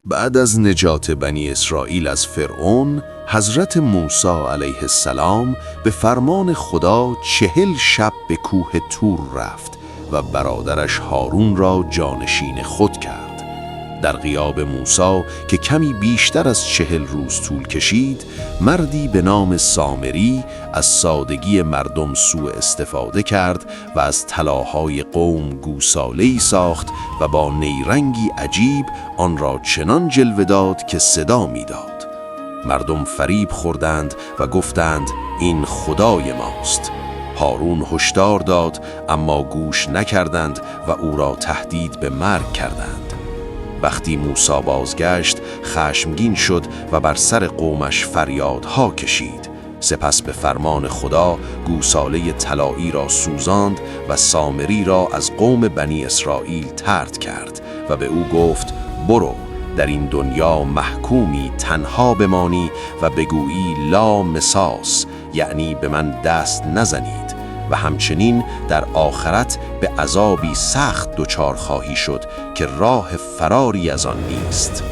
بعد از نجات بنی اسرائیل از فرعون، حضرت موسی علیه السلام به فرمان خدا 40 شب به کوه طور رفت و برادرش هارون را جانشین خود کرد. در غیاب موسی که کمی بیشتر از 40 روز طول کشید، مردی به نام سامری از سادگی مردم سوء استفاده کرد و از طلاهای قوم گوساله‌ای ساخت و با نیرنگی عجیب آن را چنان جلوه داد که صدا می‌داد. مردم فریب خوردند و گفتند این خدای ماست. هارون هشدار داد اما گوش نکردند و او را تهدید به مرگ کردند. وقتی موسی بازگشت خشمگین شد و بر سر قومش فریادها کشید. سپس به فرمان خدا گوساله طلایی را سوزاند و سامری را از قوم بنی اسرائیل طرد کرد و به او گفت برو در این دنیا محکومی تنها بمانی و بگویی لا مساس، یعنی به من دست نزنید، و همچنین در آخرت به عذابی سخت دچار خواهی شد که راه فراری از آن نیست.